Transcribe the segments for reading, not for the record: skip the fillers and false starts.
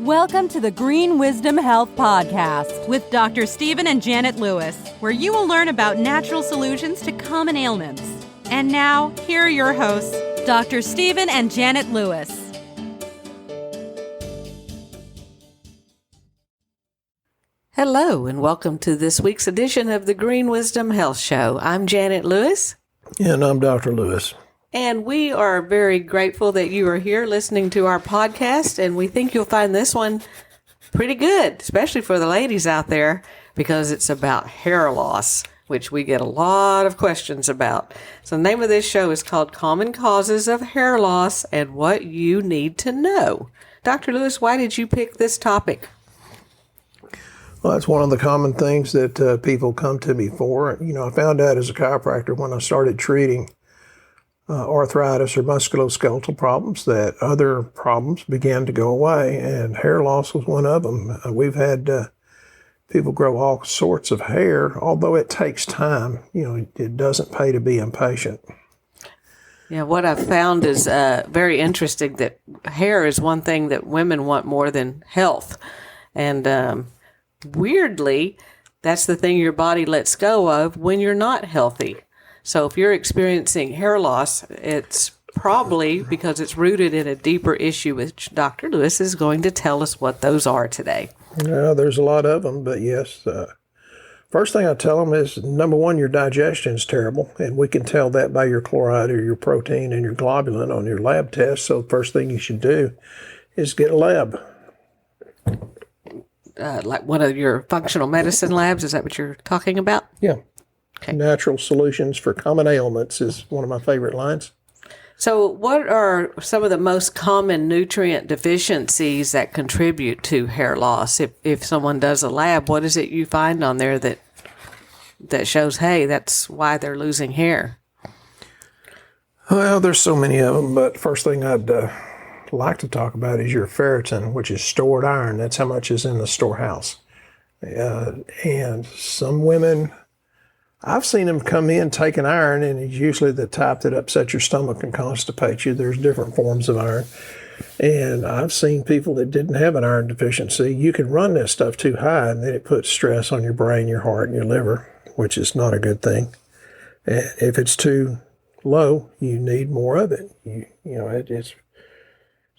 Welcome to the Green Wisdom Health Podcast with Dr. Stephen and Janet Lewis, where you will learn about natural solutions to common ailments. And now, here are your hosts, Dr. Stephen and Janet Lewis. Hello, and welcome to this week's edition of the Green Wisdom Health Show. I'm Janet Lewis. And I'm Dr. Lewis. And we are very grateful that you are here listening to our podcast, and we think you'll find this one pretty good, especially for the ladies out there, because it's about hair loss, which we get a lot of questions about. So the name of this show is called Common Causes of Hair Loss and What You Need to Know. Dr. Lewis, why did you pick this topic? Well, that's one of the common things that people come to me for. You know, I found out as a chiropractor when I started treating arthritis or musculoskeletal problems that other problems began to go away, and hair loss was one of them. We've had people grow all sorts of hair, although it takes time. You know, it doesn't pay to be impatient. Yeah, what I've found is very interesting that hair is one thing that women want more than health. And weirdly, that's the thing your body lets go of when you're not healthy. So if you're experiencing hair loss, it's probably because it's rooted in a deeper issue, which Dr. Lewis is going to tell us what those are today. Yeah, there's a lot of them, but yes. First thing I tell them is, number one, your digestion is terrible, and we can tell that by your chloride or your protein and your globulin on your lab test. So the first thing you should do is get a lab. Like one of your functional medicine labs, is that what you're talking about? Yeah. Okay. Natural Solutions for Common Ailments is one of my favorite lines. So what are some of the most common nutrient deficiencies that contribute to hair loss? If someone does a lab, what is it you find on there that shows, hey, that's why they're losing hair? Well, there's so many of them, but first thing I'd like to talk about is your ferritin, which is stored iron. That's how much is in the storehouse. And some women, I've seen them come in taking iron, and it's usually the type that upsets your stomach and constipates you. There's different forms of iron. And I've seen people that didn't have an iron deficiency. You can run this stuff too high, and then it puts stress on your brain, your heart, and your liver, which is not a good thing. And if it's too low, you need more of it. You know, it's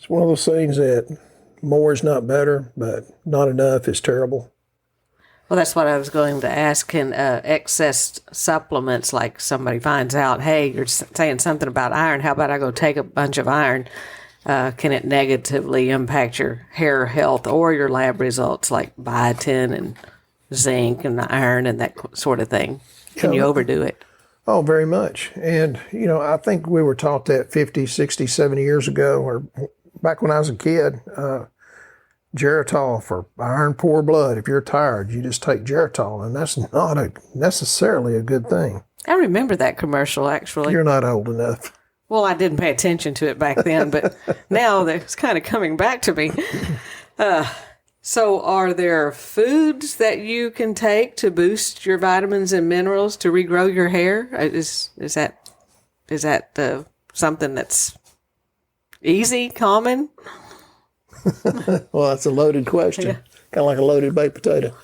one of those things that more is not better, but not enough is terrible. Well, that's what I was going to ask. Can excess supplements, like somebody finds out, hey, you're saying something about iron, how about I go take a bunch of iron? Can it negatively impact your hair health or your lab results, like biotin and zinc and iron and that sort of thing? Can you overdo it? Oh, very much. And, you know, I think we were taught that 50, 60, 70 years ago, or back when I was a kid, Geritol for iron poor blood. If you're tired, you just take Geritol, and that's not necessarily a good thing. I remember that commercial, actually. You're not old enough. Well, I didn't pay attention to it back then, but now it's kind of coming back to me. So are there foods that you can take to boost your vitamins and minerals to regrow your hair? Is that something that's easy, common? Well, that's a loaded question. Yeah. Kind of like a loaded baked potato.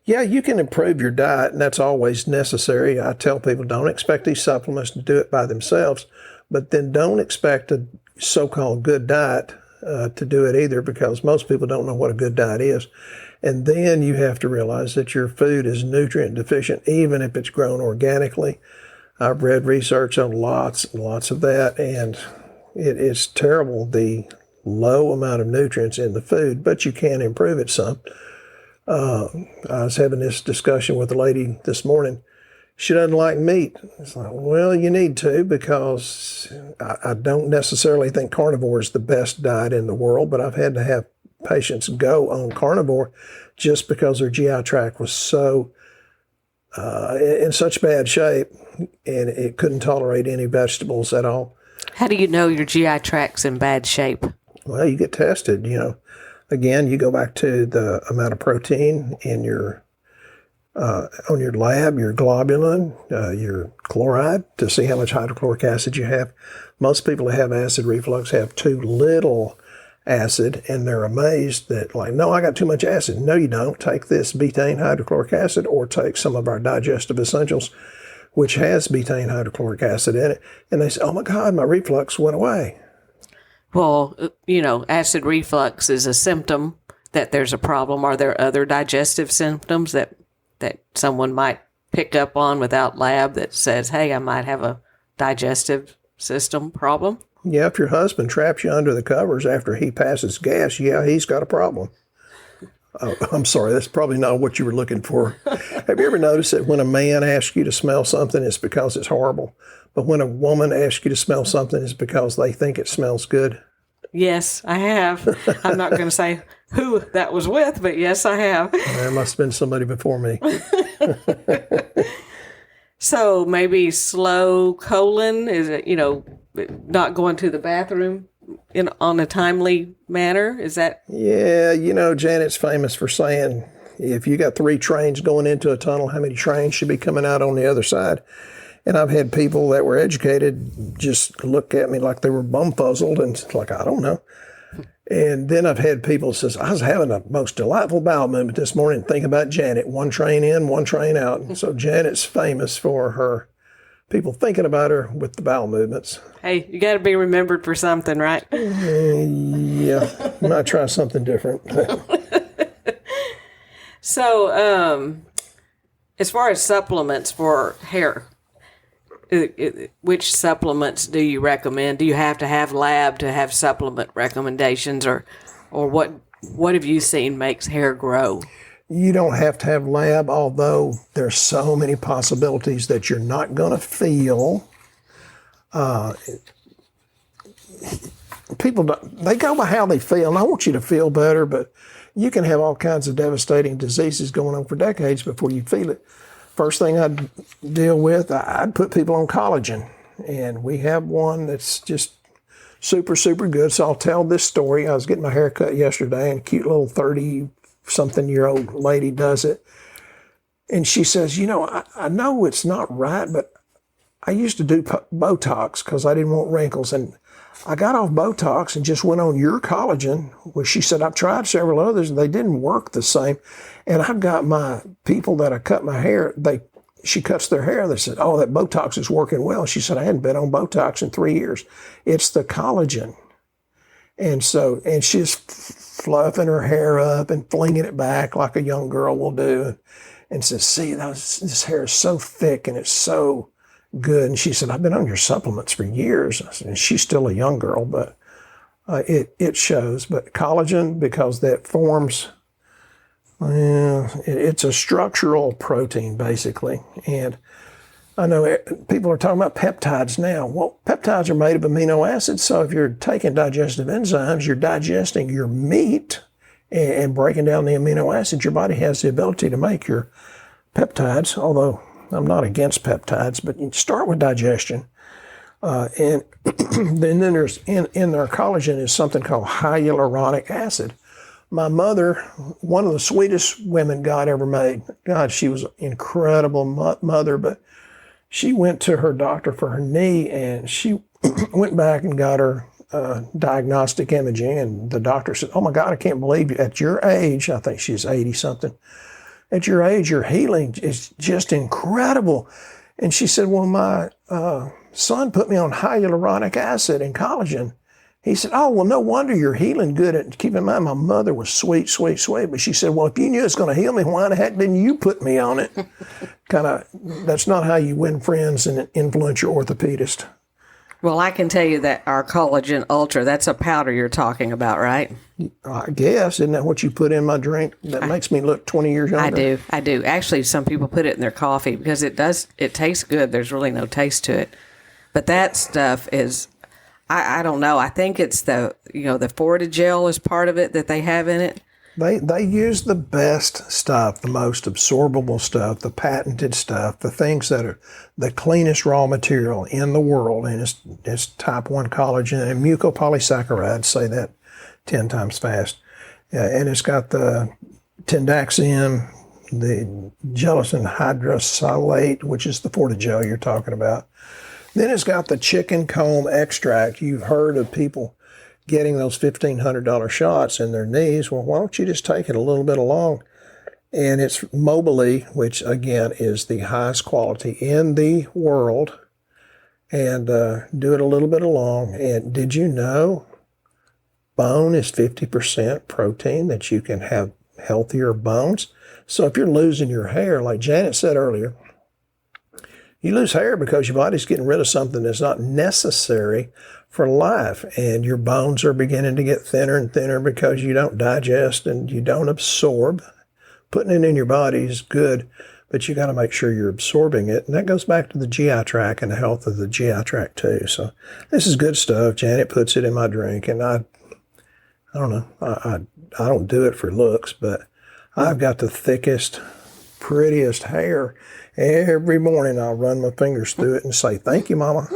Yeah, you can improve your diet, and that's always necessary. I tell people, don't expect these supplements to do it by themselves, but then don't expect a so-called good diet to do it either, because most people don't know what a good diet is. And then you have to realize that your food is nutrient deficient, even if it's grown organically. I've read research on lots and lots of that, and it is terrible, the low amount of nutrients in the food, but you can improve it some. I was having this discussion with a lady this morning. She doesn't like meat. It's like, well, you need to, because I don't necessarily think carnivore is the best diet in the world, but I've had to have patients go on carnivore just because their GI tract was so in such bad shape, and it couldn't tolerate any vegetables at all. How do you know your GI tract's in bad shape? Well, you get tested, you know. Again, you go back to the amount of protein in your on your lab, your globulin, your chloride, to see how much hydrochloric acid you have. Most people that have acid reflux have too little acid, and they're amazed that, like, no, I got too much acid. No, you don't. Take this betaine hydrochloric acid, or take some of our digestive essentials, which has betaine hydrochloric acid in it. And they say, oh my God, my reflux went away. Well, acid reflux is a symptom that there's a problem. Are there other digestive symptoms that someone might pick up on without lab that says, hey, I might have a digestive system problem? Yeah, if your husband traps you under the covers after he passes gas, yeah, he's got a problem. Oh, I'm sorry, that's probably not what you were looking for. Have you ever noticed that when a man asks you to smell something, it's because it's horrible? But when a woman asks you to smell something, it's because they think it smells good? Yes, I have. I'm not going to say who that was with, but yes, I have. There must have been somebody before me. So maybe slow colon, is it, not going to the bathroom on a timely manner? Is that? Yeah, Janet's famous for saying, if you got 3 trains going into a tunnel, how many trains should be coming out on the other side? And I've had people that were educated just look at me like they were bumfuzzled, and it's like, I don't know. And then I've had people says, I was having a most delightful bowel movement this morning. Think about Janet, 1 train in, 1 train out. And so Janet's famous for her people thinking about her with the bowel movements. Hey, you got to be remembered for something, right? Yeah, I might try something different. So, as far as supplements for hair, which supplements do you recommend? Do you have to have lab to have supplement recommendations, or what have you seen makes hair grow? You don't have to have lab, although there's so many possibilities that you're not going to feel. People, they go by how they feel, and I want you to feel better, but you can have all kinds of devastating diseases going on for decades before you feel it. First thing I'd deal with, I'd put people on collagen, and we have one that's just super, super good. So I'll tell this story. I was getting my hair cut yesterday, and a cute little 30-something-year-old lady does it. And she says, I know it's not right, but I used to do Botox because I didn't want wrinkles. And I got off Botox and just went on your collagen, which she said, I've tried several others, and they didn't work the same. And I've got my people that I cut my hair, she cuts their hair. They said, oh, that Botox is working well. She said, I hadn't been on Botox in 3 years. It's the collagen. And she's fluffing her hair up and flinging it back like a young girl will do. And says, see, this hair is so thick and it's so good. And she said, I've been on your supplements for years. And she's still a young girl, but it shows. But collagen, because that forms, it's a structural protein, basically. And I know people are talking about peptides now. Well, peptides are made of amino acids, so if you're taking digestive enzymes, you're digesting your meat and breaking down the amino acids. Your body has the ability to make your peptides, although I'm not against peptides, but you start with digestion. And then there's in our collagen is something called hyaluronic acid. My mother, one of the sweetest women God ever made. God, she was an incredible mother, but she went to her doctor for her knee, and she went back and got her diagnostic imaging, and the doctor said, oh my God, I can't believe you. At your age, I think she's 80-something, at your age, your healing is just incredible. And she said, well, my son put me on hyaluronic acid and collagen. He said, oh, well, no wonder you're healing good. And keep in mind, my mother was sweet, sweet, sweet. But she said, well, if you knew it's going to heal me, why the heck didn't you put me on it? That's not how you win friends and influence your orthopedist. Well, I can tell you that our Collagen Ultra, that's a powder you're talking about, right? I guess. Isn't that what you put in my drink? That makes me look 20 years younger. I do. Actually, some people put it in their coffee because it tastes good. There's really no taste to it. But that stuff is, I don't know. I think it's the Fortigel is part of it that they have in it. They use the best stuff, the most absorbable stuff, the patented stuff, the things that are the cleanest raw material in the world. And it's type 1 collagen and mucopolysaccharides, say that 10 times fast. And it's got the tendaxium, the gelatin hydrosalate, which is the Fortigel you're talking about. Then it's got the chicken comb extract. You've heard of people getting those $1,500 shots in their knees. Well, why don't you just take it a little bit along? And it's Mobility, which again is the highest quality in the world, and do it a little bit along. And did you know bone is 50% protein, that you can have healthier bones? So if you're losing your hair, like Janet said earlier, you lose hair because your body's getting rid of something that's not necessary for life, and your bones are beginning to get thinner and thinner because you don't digest and you don't absorb. Putting it in your body is good, but you got to make sure you're absorbing it, and that goes back to the GI tract and the health of the GI tract too. So this is good stuff. Janet puts it in my drink, and I don't know, I don't do it for looks, but I've got the thickest, prettiest hair. Every morning I'll run my fingers through it and say, "Thank you, Mama."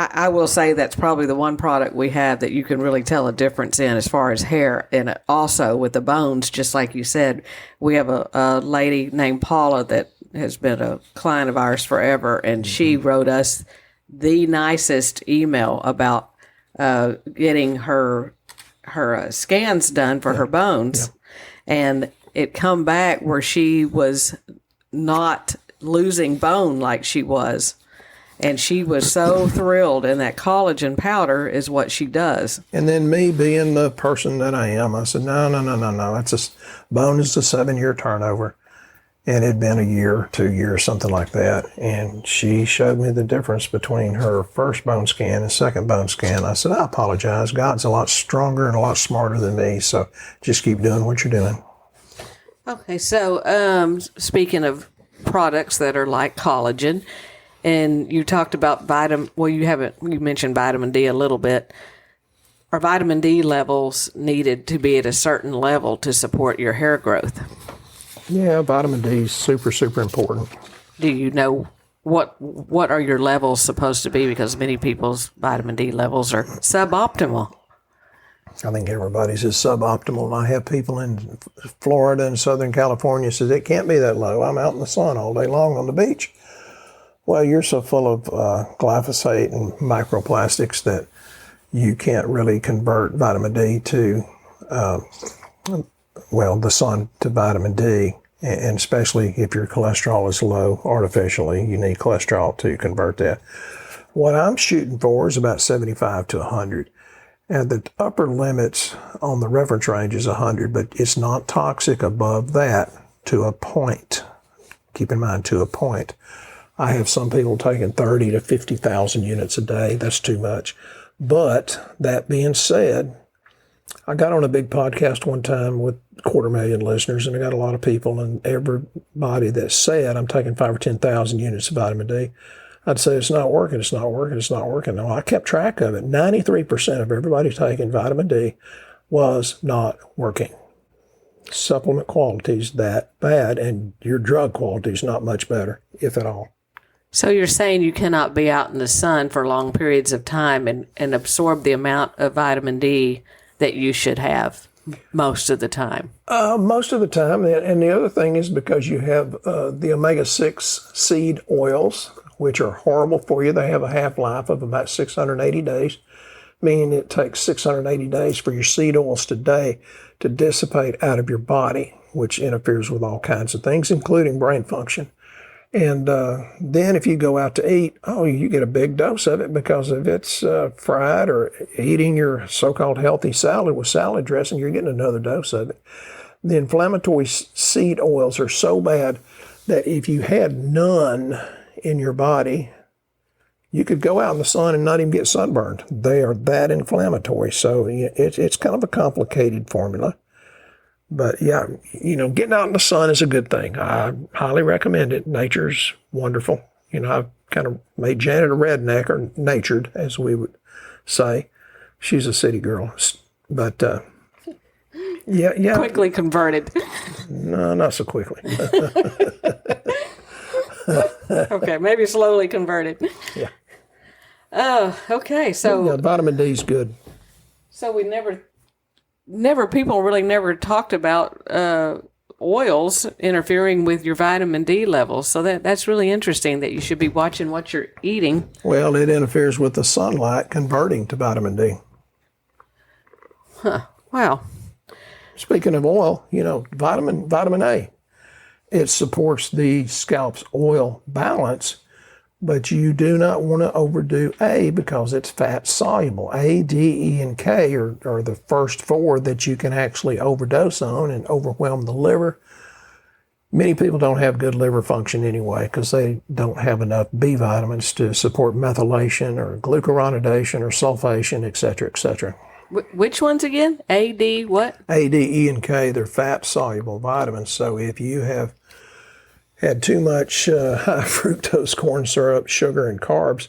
I will say that's probably the one product we have that you can really tell a difference in as far as hair. And also with the bones, just like you said, we have a lady named Paula that has been a client of ours forever, and she wrote us the nicest email about getting her scans done for her bones. And it come back where she was not losing bone like she was. And she was so thrilled, and that collagen powder is what she does. And then me being the person that I am, I said, no. Bone is a 7-year turnover. And it had been a year, 2 years, something like that. And she showed me the difference between her first bone scan and second bone scan. I said, I apologize. God's a lot stronger and a lot smarter than me. So just keep doing what you're doing. Okay, so speaking of products that are like collagen, and you talked about you mentioned vitamin D a little bit. Are vitamin D levels needed to be at a certain level to support your hair growth? Yeah, vitamin D is super, super important. Do you know what are your levels supposed to be? Because many people's vitamin D levels are suboptimal. I think everybody's is suboptimal. I have people in Florida and Southern California says it can't be that low. I'm out in the sun all day long on the beach. Well, you're so full of glyphosate and microplastics that you can't really convert vitamin D to, the sun to vitamin D. And especially if your cholesterol is low artificially, you need cholesterol to convert that. What I'm shooting for is about 75 to 100. And the upper limits on the reference range is 100, but it's not toxic above that to a point. Keep in mind, to a point. I have some people taking 30 to 50,000 units a day. That's too much. But that being said, I got on a big podcast one time with 250,000 listeners, and I got a lot of people, and everybody that said I'm taking 5 or 10,000 units of vitamin D, I'd say it's not working. No, I kept track of it. 93% of everybody taking vitamin D was not working. Supplement quality is that bad, and your drug quality is not much better, if at all. So you're saying you cannot be out in the sun for long periods of time and absorb the amount of vitamin D that you should have most of the time? Most of the time. And the other thing is because you have the omega-6 seed oils, which are horrible for you. They have a half-life of about 680 days, meaning it takes 680 days for your seed oils today to dissipate out of your body, which interferes with all kinds of things, including brain function. And then if you go out to eat, you get a big dose of it because if it's fried or eating your so-called healthy salad with salad dressing, you're getting another dose of it. The inflammatory seed oils are so bad that if you had none in your body, you could go out in the sun and not even get sunburned. They are that inflammatory. So it's kind of a complicated formula. But yeah, getting out in the sun is a good thing. I highly recommend it. Nature's wonderful. I've kind of made Janet a redneck, or natured, as we would say. She's a city girl. But yeah. Quickly converted. No, not so quickly. Okay, maybe slowly converted. Yeah. Okay, so yeah, vitamin D is good. So we people really never talked about oils interfering with your vitamin D levels. So that's really interesting that you should be watching what you're eating. Well, it interferes with the sunlight converting to vitamin D. Wow. Speaking of oil, vitamin A, it supports the scalp's oil balance, but you do not want to overdo A because it's fat soluble. A, D, E, and K are the first four that you can actually overdose on and overwhelm the liver. Many people don't have good liver function anyway because they don't have enough B vitamins to support methylation or glucuronidation or sulfation, et cetera, et cetera. Which ones again? A, D, what? A, D, E, and K, they're fat-soluble vitamins. So if you have had too much high fructose corn syrup, sugar, and carbs,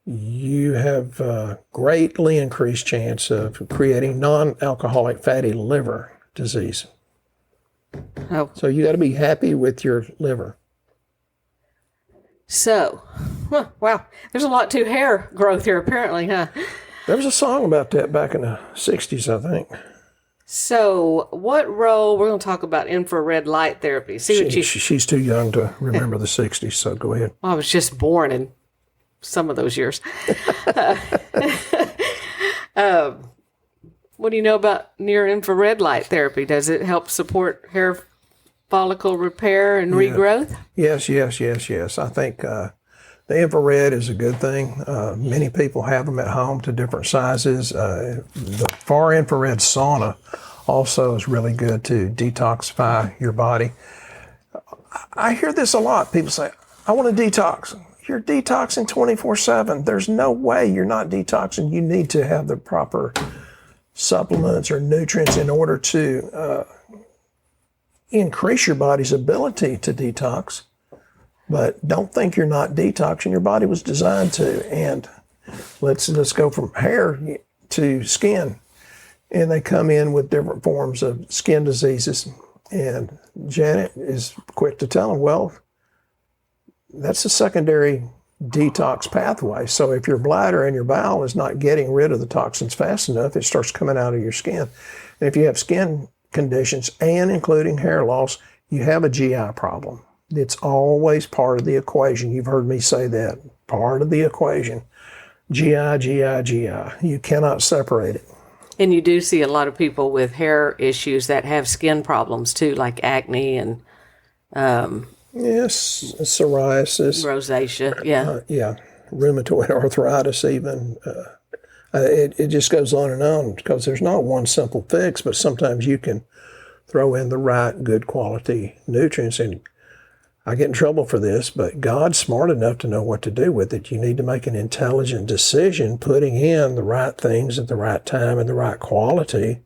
you have greatly increased chance of creating non-alcoholic fatty liver disease. Oh. So you got to be happy with your liver. So, wow, there's a lot to hair growth here apparently, huh? There was a song about that back in the 60s, I think. So, what role, we're going to talk about infrared light therapy. She's too young to remember the 60s, so go ahead. Well, I was just born in some of those years. What do you know about near-infrared light therapy? Does it help support hair follicle repair and regrowth? Yes. I think the infrared is a good thing. Many people have them at home to different sizes. The far infrared sauna also is really good to detoxify your body. I hear this a lot. People say, I want to detox. You're detoxing 24/7. There's no way you're not detoxing. You need to have the proper supplements or nutrients in order to increase your body's ability to detox. But don't think you're not detoxing. Your body was designed to. And let's go from hair to skin. And they come in with different forms of skin diseases. And Janet is quick to tell them, well, that's a secondary detox pathway. So if your bladder and your bowel is not getting rid of the toxins fast enough, it starts coming out of your skin. And if you have skin conditions and including hair loss, you have a GI problem. It's always part of the equation. You've heard me say that. Part of the equation. GI, GI, GI. You cannot separate it. And you do see a lot of people with hair issues that have skin problems too, like acne and yes, psoriasis, rosacea. Yeah, rheumatoid arthritis. Even it just goes on and on because there's not one simple fix. But sometimes you can throw in the right, good quality nutrients. And I get in trouble for this, but God's smart enough to know what to do with it. You need to make an intelligent decision, putting in the right things at the right time and the right quality.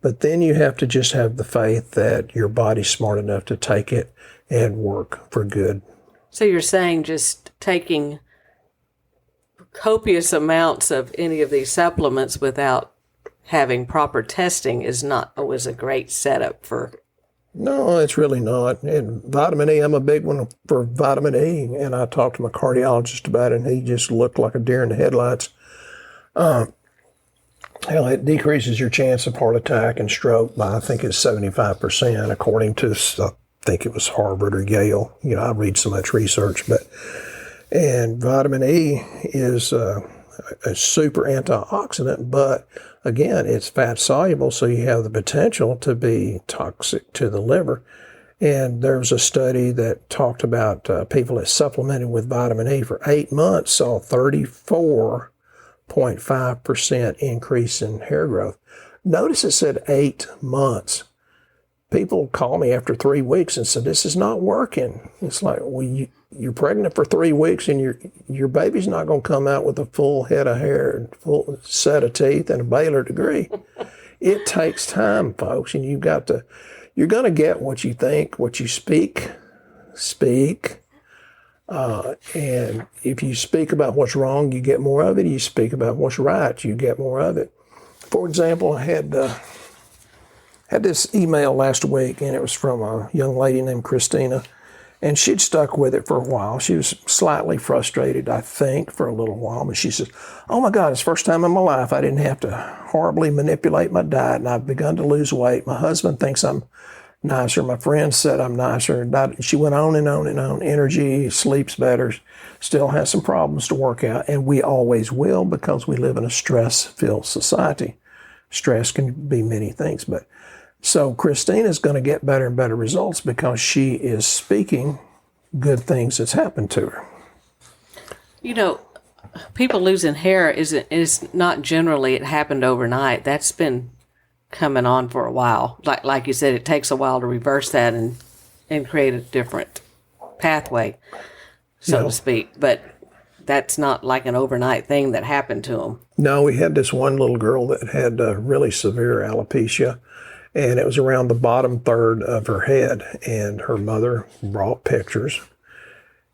But then you have to just have the faith that your body's smart enough to take it and work for good. So you're saying just taking copious amounts of any of these supplements without having proper testing is not always a great setup for... No, it's really not. And vitamin E, I'm a big one for vitamin E. And I talked to my cardiologist about it, and he just looked like a deer in the headlights. Hell, it decreases your chance of heart attack and stroke by, I think it's 75%, according to, I think it was Harvard or Yale. You know, I read so much research. And vitamin E is a super antioxidant, but again, it's fat soluble, so you have the potential to be toxic to the liver. And there was a study that talked about people that supplemented with vitamin E for 8 months saw 34.5% increase in hair growth. Notice it said 8 months. People call me after 3 weeks and said, this is not working. It's like, well, you're pregnant for 3 weeks and your baby's not going to come out with a full head of hair, full set of teeth, and a Baylor degree. It takes time, folks, and you're going to get what you think, what you speak. And if you speak about what's wrong, you get more of it. You speak about what's right, you get more of it. For example, I had this email last week, and it was from a young lady named Christina. And she'd stuck with it for a while. She was slightly frustrated, I think, for a little while. But she says, oh, my God, it's the first time in my life I didn't have to horribly manipulate my diet, and I've begun to lose weight. My husband thinks I'm nicer. My friends said I'm nicer. She went on and on and on. Energy, sleeps better, still has some problems to work out. And we always will because we live in a stress-filled society. Stress can be many things. But so Christina's going to get better and better results because she is speaking good things that's happened to her. You know, people losing hair is not generally it happened overnight. That's been coming on for a while. Like you said, it takes a while to reverse that and create a different pathway, so to speak. But that's not like an overnight thing that happened to them. No, we had this one little girl that had really severe alopecia, and it was around the bottom third of her head. And her mother brought pictures,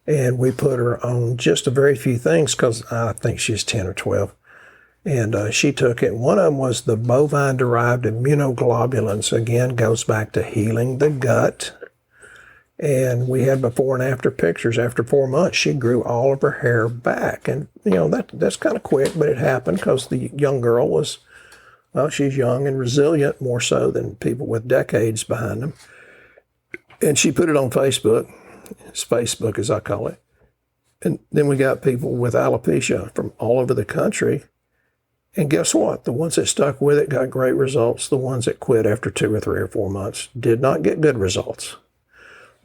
and we put her on just a very few things because I think she's 10 or 12. And she took it. One of them was the bovine-derived immunoglobulins. Again, goes back to healing the gut. And we had before and after pictures. After 4 months, she grew all of her hair back. And, that's kind of quick, but it happened because the young girl was, well, she's young and resilient, more so than people with decades behind them. And she put it on Facebook. It's Facebook, as I call it. And then we got people with alopecia from all over the country. And guess what? The ones that stuck with it got great results. The ones that quit after 2 or 3 or 4 months did not get good results.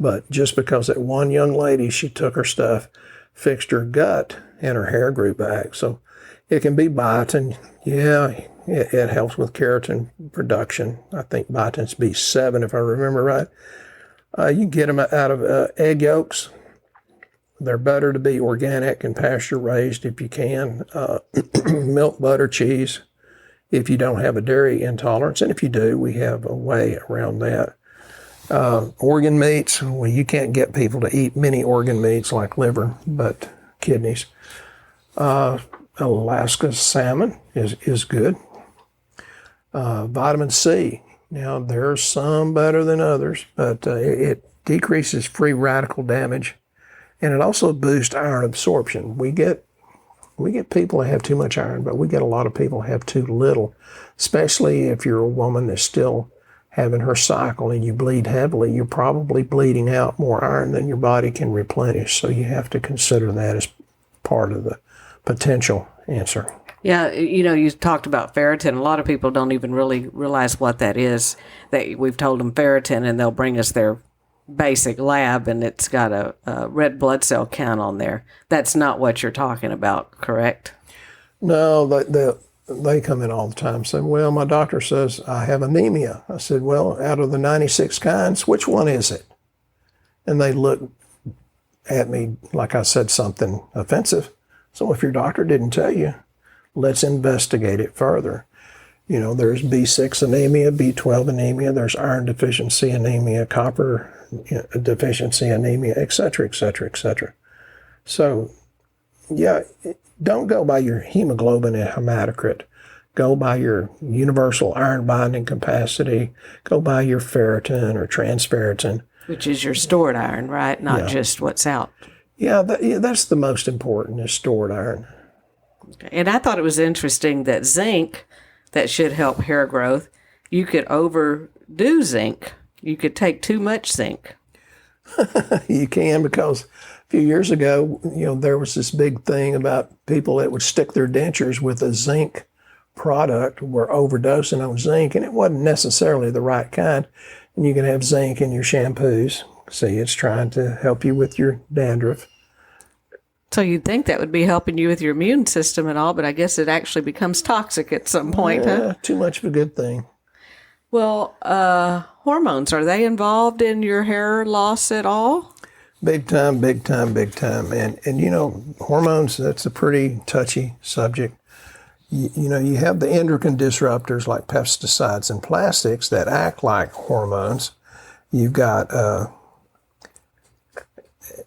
But just because that one young lady, she took her stuff, fixed her gut, and her hair grew back. So it can be biotin. Yeah, it helps with keratin production. I think biotin's B7, if I remember right. You can get them out of egg yolks. They're better to be organic and pasture-raised if you can. Milk, butter, cheese, if you don't have a dairy intolerance. And if you do, we have a way around that. Organ meats, well, you can't get people to eat many organ meats like liver, but kidneys. Alaska salmon is good. Vitamin C. Now, there's some better than others, but it decreases free radical damage, and it also boosts iron absorption. We get people that have too much iron, but we get a lot of people that have too little, especially if you're a woman that's still having her cycle and you bleed heavily. You're probably bleeding out more iron than your body can replenish, so you have to consider that as part of the potential answer. Yeah, you talked about ferritin. A lot of people don't even really realize what that is. We've told them ferritin, and they'll bring us their basic lab, and it's got a red blood cell count on there. That's not what you're talking about, correct? No, they come in all the time and say, well, my doctor says I have anemia. I said, well, out of the 96 kinds, which one is it? And they look at me like I said something offensive. So if your doctor didn't tell you, let's investigate it further. There's B6 anemia, B12 anemia, there's iron deficiency anemia, copper deficiency anemia, et cetera, et cetera, et cetera. So, yeah, don't go by your hemoglobin and hematocrit. Go by your universal iron binding capacity. Go by your ferritin or transferritin. Which is your stored iron, right? Not just what's out. Yeah, that's the most important, is stored iron. And I thought it was interesting that zinc, that should help hair growth, you could overdo zinc. You could take too much zinc. You can, because a few years ago, there was this big thing about people that would stick their dentures with a zinc product, were overdosing on zinc, and it wasn't necessarily the right kind. And you can have zinc in your shampoos. See, it's trying to help you with your dandruff. So you'd think that would be helping you with your immune system and all, but I guess it actually becomes toxic at some point, huh? Too much of a good thing. Well, hormones, are they involved in your hair loss at all? Big time, big time, big time. And hormones, that's a pretty touchy subject. You have the endocrine disruptors like pesticides and plastics that act like hormones. You've got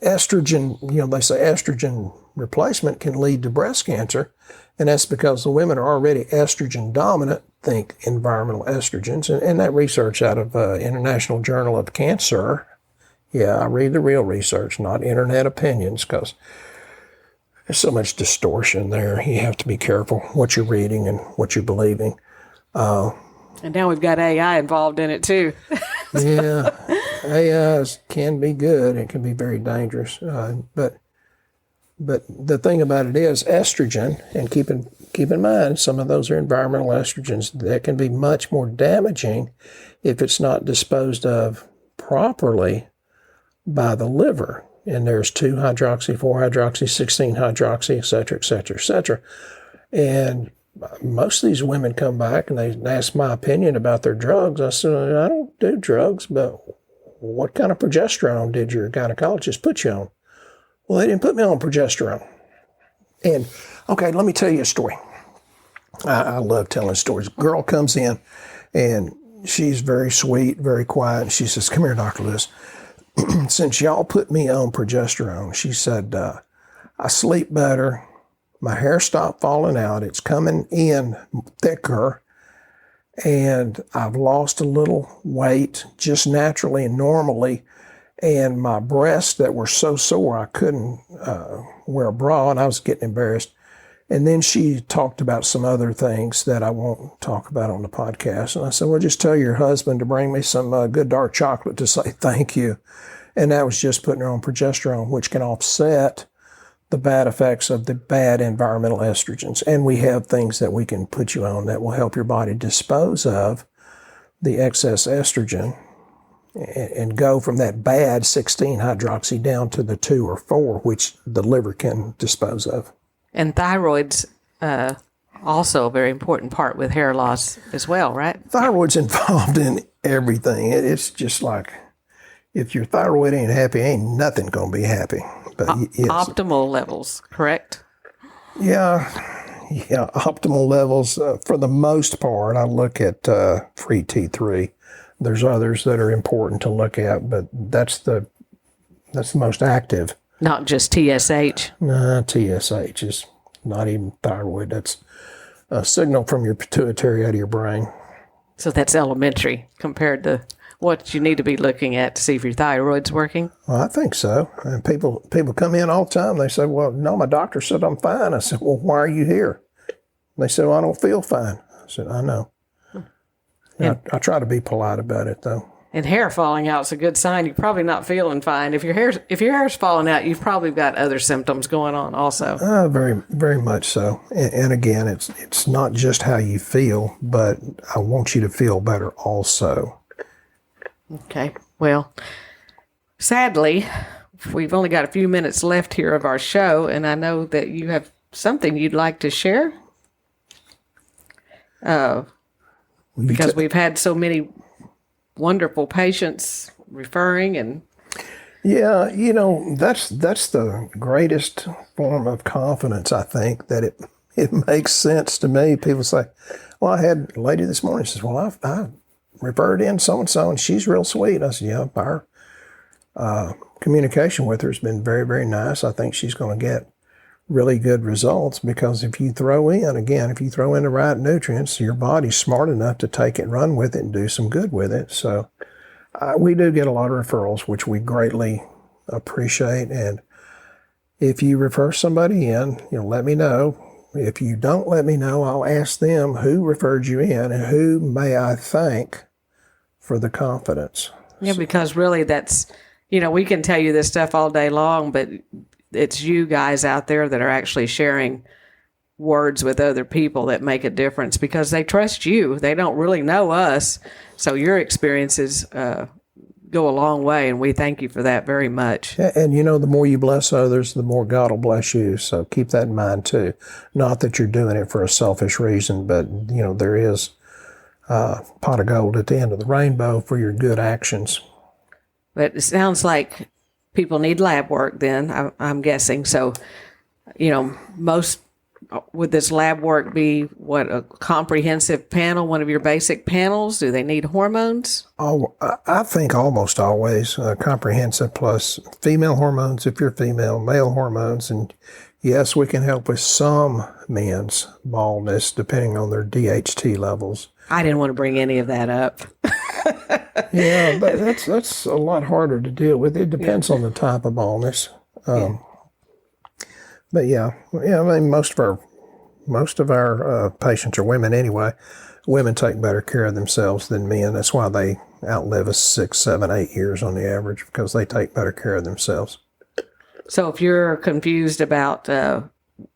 estrogen, they say estrogen replacement can lead to breast cancer, and that's because the women are already estrogen dominant, think environmental estrogens, and that research out of International Journal of Cancer. Yeah, I read the real research, not internet opinions, because there's so much distortion there. You have to be careful what you're reading and what you're believing. And now we've got AI involved in it too. Yeah, AI can be good. It can be very dangerous. But But the thing about it is estrogen, and keep in mind, some of those are environmental estrogens that can be much more damaging if it's not disposed of properly by the liver. And there's 2-hydroxy, 4-hydroxy, 16-hydroxy, et cetera, et cetera, et cetera. And most of these women come back and they ask my opinion about their drugs. I said, I don't do drugs, but what kind of progesterone did your gynecologist put you on? Well, they didn't put me on progesterone. And, okay, let me tell you a story. I love telling stories. Girl comes in, and she's very sweet, very quiet. And she says, come here, Dr. Lewis. Since y'all put me on progesterone, she said, I sleep better. My hair stopped falling out. It's coming in thicker. And I've lost a little weight just naturally and normally. And my breasts that were so sore I couldn't wear a bra, and I was getting embarrassed. And then she talked about some other things that I won't talk about on the podcast. And I said, well, just tell your husband to bring me some good dark chocolate to say thank you. And that was just putting her on progesterone, which can offset the bad effects of the bad environmental estrogens. And we have things that we can put you on that will help your body dispose of the excess estrogen and go from that bad 16-hydroxy down to the 2 or 4, which the liver can dispose of. And thyroid's also a very important part with hair loss as well, right? Thyroid's involved in everything. It's just like, if your thyroid ain't happy, ain't nothing going to be happy. But optimal levels, correct? Yeah, optimal levels. For the most part, I look at free T3. There's others that are important to look at, but that's the most active. Not just TSH. No, TSH is not even thyroid. That's a signal from your pituitary out of your brain. So that's elementary compared to what you need to be looking at to see if your thyroid's working? Well, I think so. And people come in all the time. They say, well, no, my doctor said I'm fine. I said, well, why are you here? They said, well, I don't feel fine. I said, I know. I try to be polite about it, though. And hair falling out is a good sign. You're probably not feeling fine. If your hair's falling out, you've probably got other symptoms going on also. Very, very much so. And again, it's not just how you feel, but I want you to feel better also. Okay. Well, sadly, we've only got a few minutes left here of our show, and I know that you have something you'd like to share. Because we've had so many wonderful patients referring and. Yeah, that's the greatest form of confidence, I think, that it makes sense to me. People say, well, I had a lady this morning, she says, well, I referred in so-and-so, and she's real sweet. I said, yeah, our communication with her has been very, very nice. I think she's going to get really good results because if you throw in the right nutrients, your body's smart enough to take it and run with it and do some good with it. So we do get a lot of referrals, which we greatly appreciate. And if you refer somebody in, let me know. If you don't let me know, I'll ask them who referred you in and who may I thank for the confidence. Yeah, because really that's, we can tell you this stuff all day long, but it's you guys out there that are actually sharing words with other people that make a difference because they trust you. They don't really know us. So your experiences go a long way, and we thank you for that very much. And the more you bless others, the more God will bless you. So keep that in mind too. Not that you're doing it for a selfish reason, but there is a pot of gold at the end of the rainbow for your good actions. But it sounds like people need lab work then, I'm guessing. So, most would this lab work be a comprehensive panel, one of your basic panels? Do they need hormones? Oh, I think almost always comprehensive plus female hormones if you're female, male hormones. And yes, we can help with some men's baldness depending on their DHT levels. I didn't want to bring any of that up. Yeah, but that's a lot harder to deal with. It depends on the type of baldness. But I mean, most of our patients are women anyway. Women take better care of themselves than men. That's why they outlive us 6, 7, 8 years on the average because they take better care of themselves. So if you're confused about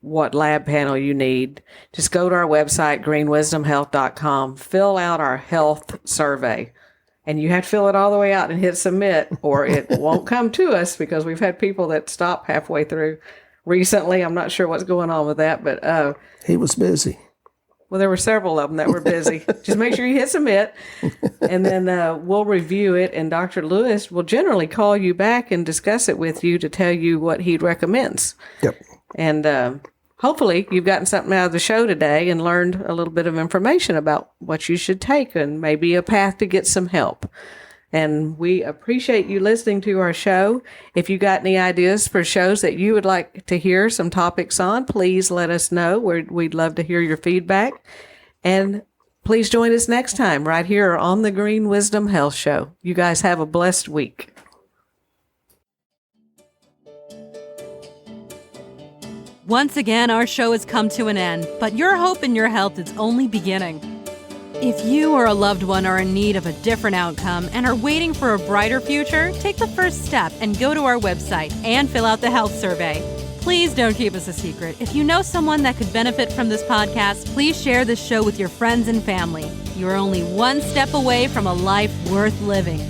what lab panel you need, just go to our website, greenwisdomhealth.com, fill out our health survey. And you have to fill it all the way out and hit submit, or it won't come to us, because we've had people that stop halfway through recently. I'm not sure what's going on with that, but he was busy. Well, there were several of them that were busy. Just make sure you hit submit, and then we'll review it, and Dr. Lewis will generally call you back and discuss it with you to tell you what he recommends. Yep. And hopefully you've gotten something out of the show today and learned a little bit of information about what you should take and maybe a path to get some help. And we appreciate you listening to our show. If you got any ideas for shows that you would like to hear some topics on, please let us know. We'd love to hear your feedback. And please join us next time right here on the Green Wisdom Health Show. You guys have a blessed week. Once again, our show has come to an end, but your hope in your health is only beginning. If you or a loved one are in need of a different outcome and are waiting for a brighter future, take the first step and go to our website and fill out the health survey. Please don't keep us a secret. If you know someone that could benefit from this podcast, please share this show with your friends and family. You are only one step away from a life worth living.